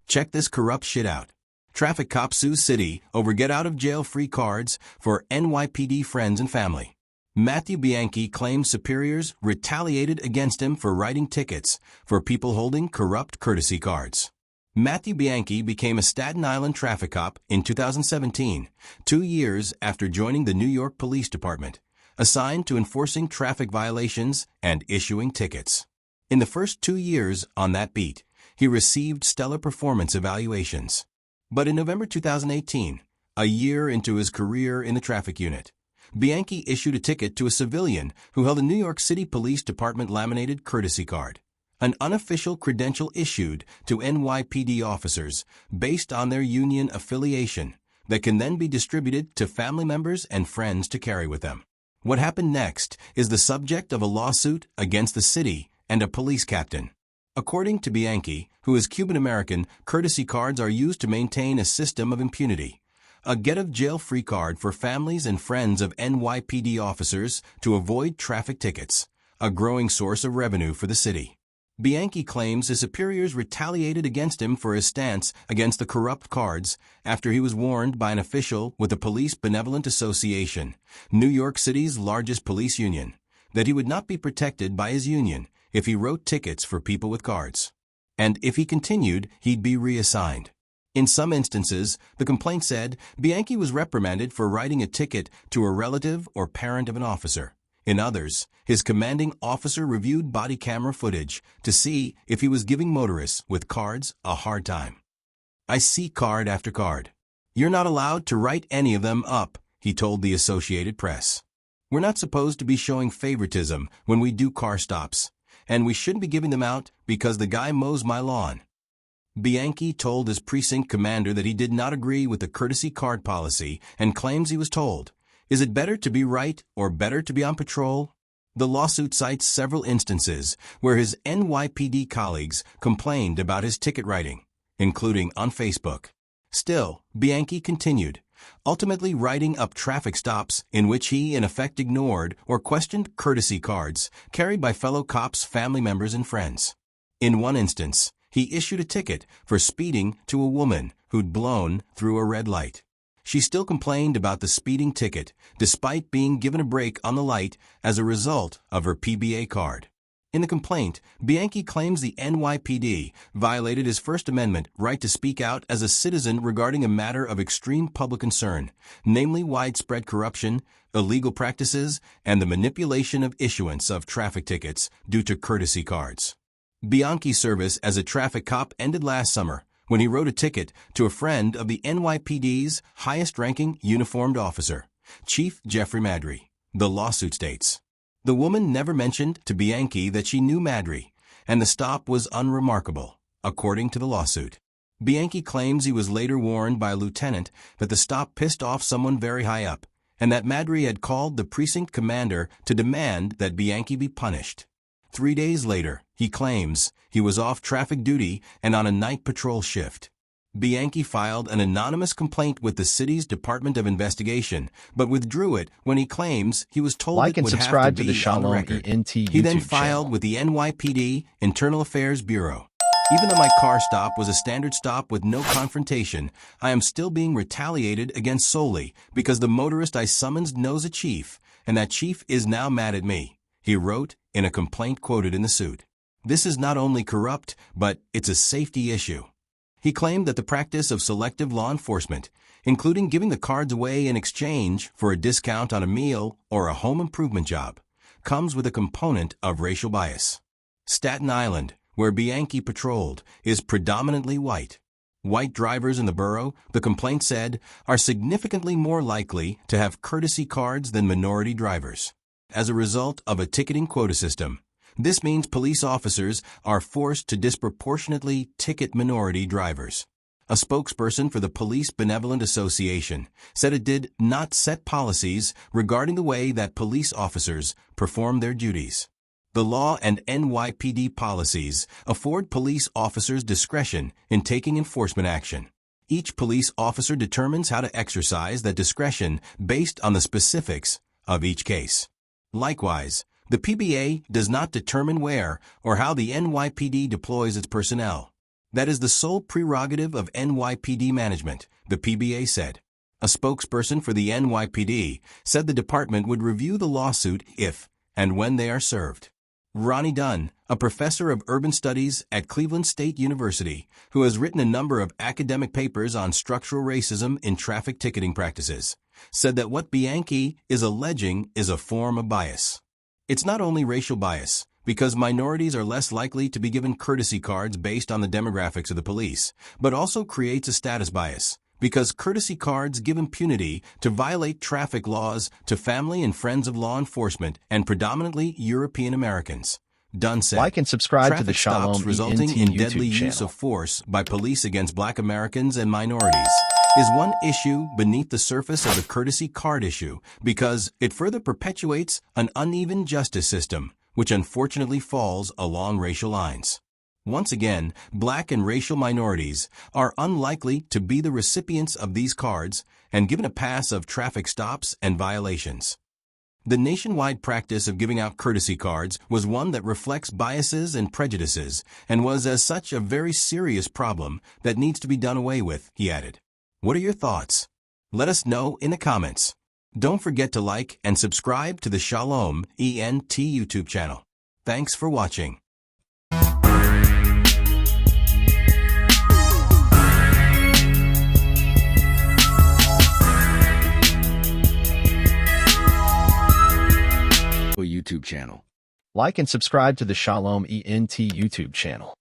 Check this corrupt shit out. Traffic cop sues city over get-out-of-jail-free cards for NYPD friends and family. Matthew Bianchi claims superiors retaliated against him for writing tickets for people holding corrupt courtesy cards. Matthew Bianchi became a Staten Island traffic cop in 2017, 2 years after joining the New York Police Department, assigned to enforcing traffic violations and issuing tickets. In the first 2 years on that beat, he received stellar performance evaluations. But in November 2018, a year into his career in the traffic unit, Bianchi issued a ticket to a civilian who held a New York City Police Department laminated courtesy card, an unofficial credential issued to NYPD officers based on their union affiliation that can then be distributed to family members and friends to carry with them. What happened next is the subject of a lawsuit against the city and a police captain. According to Bianchi, who is Cuban-American, courtesy cards are used to maintain a system of impunity. A get-of-jail-free card for families and friends of NYPD officers to avoid traffic tickets, a growing source of revenue for the city. Bianchi claims his superiors retaliated against him for his stance against the corrupt cards after he was warned by an official with the Police Benevolent Association, New York City's largest police union, that he would not be protected by his union if he wrote tickets for people with cards. And if he continued, he'd be reassigned. In some instances, the complaint said Bianchi was reprimanded for writing a ticket to a relative or parent of an officer. In others, his commanding officer reviewed body camera footage to see if he was giving motorists with cards a hard time. "I see card after card. You're not allowed to write any of them up," he told the Associated Press. "We're not supposed to be showing favoritism when we do car stops, and we shouldn't be giving them out because the guy mows my lawn." Bianchi told his precinct commander that he did not agree with the courtesy card policy and claims he was told, "Is it better to be right or better to be on patrol?" The lawsuit cites several instances where his NYPD colleagues complained about his ticket writing, including on Facebook. Still, Bianchi continued, ultimately writing up traffic stops in which he in effect ignored or questioned courtesy cards carried by fellow cops, family members, and friends. In one instance, he issued a ticket for speeding to a woman who'd blown through a red light. She still complained about the speeding ticket, despite being given a break on the light as a result of her PBA card. In the complaint, Bianchi claims the NYPD violated his First Amendment right to speak out as a citizen regarding a matter of extreme public concern, namely widespread corruption, illegal practices, and the manipulation of issuance of traffic tickets due to courtesy cards. Bianchi's service as a traffic cop ended last summer when he wrote a ticket to a friend of the NYPD's highest-ranking uniformed officer, Chief Jeffrey Madry. The lawsuit states, "The woman never mentioned to Bianchi that she knew Madry, and the stop was unremarkable," according to the lawsuit. Bianchi claims he was later warned by a lieutenant that the stop pissed off someone very high up, and that Madry had called the precinct commander to demand that Bianchi be punished. 3 days later, he claims he was off traffic duty and on a night patrol shift. Bianchi filed an anonymous complaint with the city's Department of Investigation, but withdrew it when he claims he was told it would have to be on the record. He then filed with the NYPD Internal Affairs Bureau. "Even though my car stop was a standard stop with no confrontation, I am still being retaliated against solely because the motorist I summoned knows a chief, and that chief is now mad at me," he wrote in a complaint quoted in the suit. "This is not only corrupt, but it's a safety issue." He claimed that the practice of selective law enforcement, including giving the cards away in exchange for a discount on a meal or a home improvement job, comes with a component of racial bias. Staten Island, where Bianchi patrolled, is predominantly white. White drivers in the borough, the complaint said, are significantly more likely to have courtesy cards than minority drivers. As a result of a ticketing quota system, this means police officers are forced to disproportionately ticket minority drivers. A spokesperson for the Police Benevolent Association said it did not set policies regarding the way that police officers perform their duties. The law and NYPD policies afford police officers discretion in taking enforcement action. Each police officer determines how to exercise that discretion based on the specifics of each case. Likewise, the PBA does not determine where or how the NYPD deploys its personnel. That is the sole prerogative of NYPD management, the PBA said. A spokesperson for the NYPD said the department would review the lawsuit if and when they are served. Ronnie Dunn, a professor of urban studies at Cleveland State University, who has written a number of academic papers on structural racism in traffic ticketing practices, said that what Bianchi is alleging is a form of bias. It's not only racial bias, because minorities are less likely to be given courtesy cards based on the demographics of the police, but also creates a status bias, because courtesy cards give impunity to violate traffic laws to family and friends of law enforcement and predominantly European Americans. Dunn said, like and subscribe to the traffic stops Shalom resulting ENT in YouTube deadly use channel. of force by police against Black Americans and minorities is one issue beneath the surface of the courtesy card issue because it further perpetuates an uneven justice system, which unfortunately falls along racial lines. Once again, Black and racial minorities are unlikely to be the recipients of these cards and given a pass of traffic stops and violations. The nationwide practice of giving out courtesy cards was one that reflects biases and prejudices and was as such a very serious problem that needs to be done away with, he added. What are your thoughts? Let us know in the comments. Don't forget to like and subscribe to the Shalom ENT YouTube channel. Thanks for watching. YouTube channel. Like and subscribe to the Shalom ENT YouTube channel.